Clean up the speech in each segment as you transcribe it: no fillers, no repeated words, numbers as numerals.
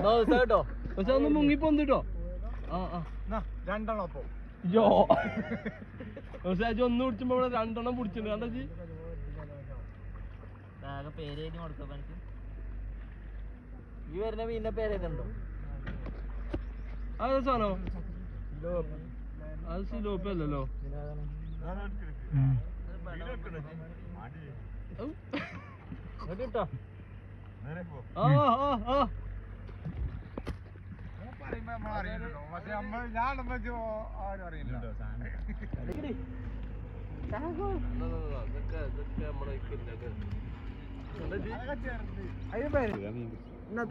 കേട്ടോ പക്ഷെ ഒന്ന് മുങ്ങിപ്പോന്നിട്ടോ രണ്ടെണ്ണം അപ്പൊ പക്ഷെ ഒന്ന് പിടിച്ചുമ്പോ ഇവിടെ രണ്ടെണ്ണം പിടിച്ചിട്ടുണ്ട് കണ്ടോ പേര് കൊടുക്കാം എനിക്ക് ഈ വരുന്ന മീനിന്റെ പേര് ഏതുണ്ടോ അത് സാധനോ അത് സിലോപ്പി അല്ലല്ലോ കേട്ടോ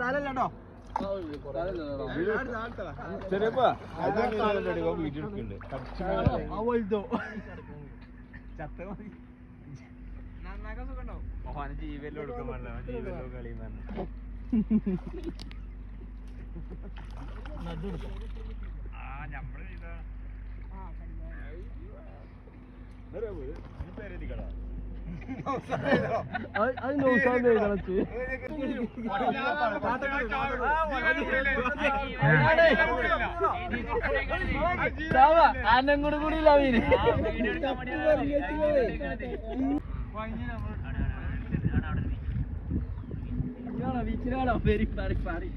തലല്ലോ ജീവല്ലോ എടുക്കാൻ പാടില്ല ജീവല്ലോ കളി അന്നം കൂടെ കൂടിയില്ല മീന് ബീച്ചിലാണോ പെരി പാറി പാറി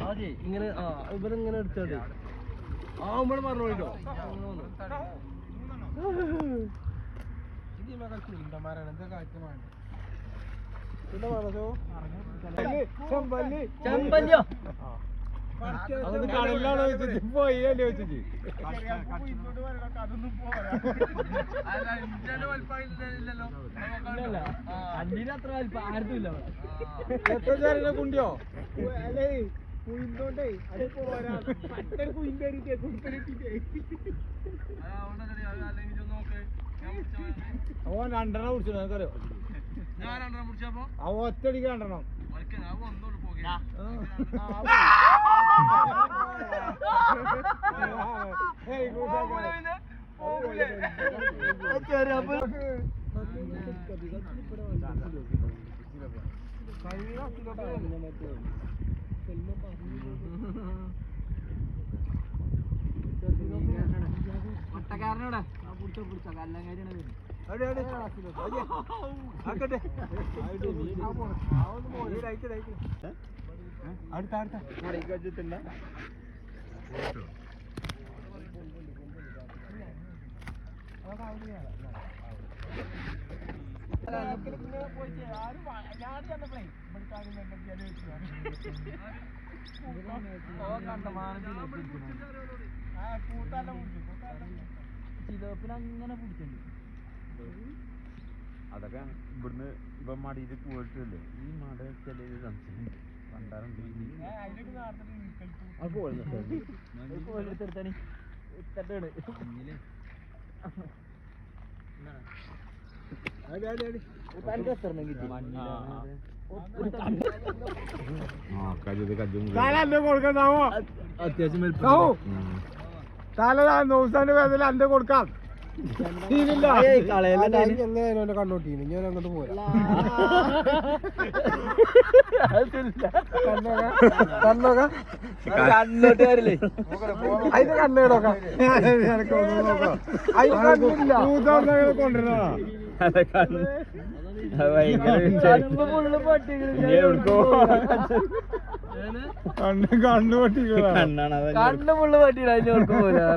അതെ ഇങ്ങനെ ഇവരിങ്ങനെ എടുത്തോട്ടെ ഇവിടെ പറഞ്ഞോട്ടോ ചെമ്പല്ലോ കടലിലാണോ പോയില്ലേ വെച്ചിട്ട് അഞ്ചിന് അത്ര വലിപ്പം ആർക്കും ഇല്ല കുണ്ടിയോ അല്ലേ കുയിന്തോണ്ടേ അത് പോരാ പറ്റൊരു കുയിന്റെ അവൻ രണ്ടെണ്ണം കുടിച്ചു നിനക്കറിയോ ഞാൻ രണ്ടെണ്ണം പിടിച്ചപ്പോ അവ ഒറ്റടിക്ക് രണ്ടെണ്ണം ഒട്ടക്കാരനോടാ പിടിച്ചോ പിടിച്ചോ കല്ലങ്കാരിയാണ് അടുത്ത അടുത്ത ചിലോപ്പിനങ്ങനെ പിടിച്ചിട്ടുണ്ട് അതൊക്കെ ഇവിടുന്ന് ഇപ്പൊ മടിയിൽ പോയിട്ടില്ലേ ഈ മട ചില സംശയം കണ്ടാറുണ്ട് കൊടുക്കാവോ അത്യാവശ്യം തല നൗസാന്റെ വേദന അന്റെ കൊടുക്കാം എങ്ങനെയാലും കണ്ണോട്ടീന് ഞാൻ അങ്ങോട്ട് പോരാ കണ്ണോട്ടുകാരില്ലേ അതിന്റെ കണ്ണേടോക്കാം കൊണ്ടുവരണ കണ്ണു പൊട്ടിക്കോ കണ്ണ് പുള്ളു പറ്റിയില്ല അതിന്റെ കൊടുക്കും പോരാ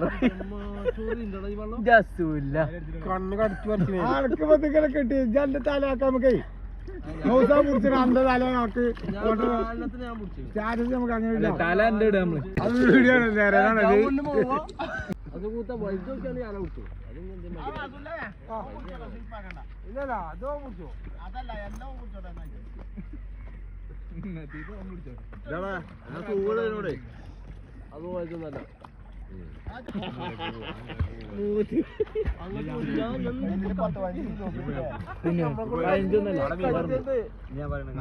കണ്ണ് കടിച്ചു പറിച്ചിങ്ങനെ കിട്ടി എന്റെ തലയാക്കാം നമുക്കേ നൗസാ പിടിച്ചിട്ട് അന്റെ തല നമുക്ക് സ്റ്റാറ്റസ് നമുക്ക് അങ്ങനെ തല എന്റെ ഇടാ നമ്മള് അത് വീഡിയോ ആണ് അത് കൂത്ത വൈദ്യൊക്കെയാണ് ഞാൻ വിട്ടു ഇല്ലല്ല അതോ പിടിച്ചോ അതല്ല എല്ലാം പിടിച്ചോടെ അത് വൈദ്യൊന്നല്ല ഞാൻ പറയണ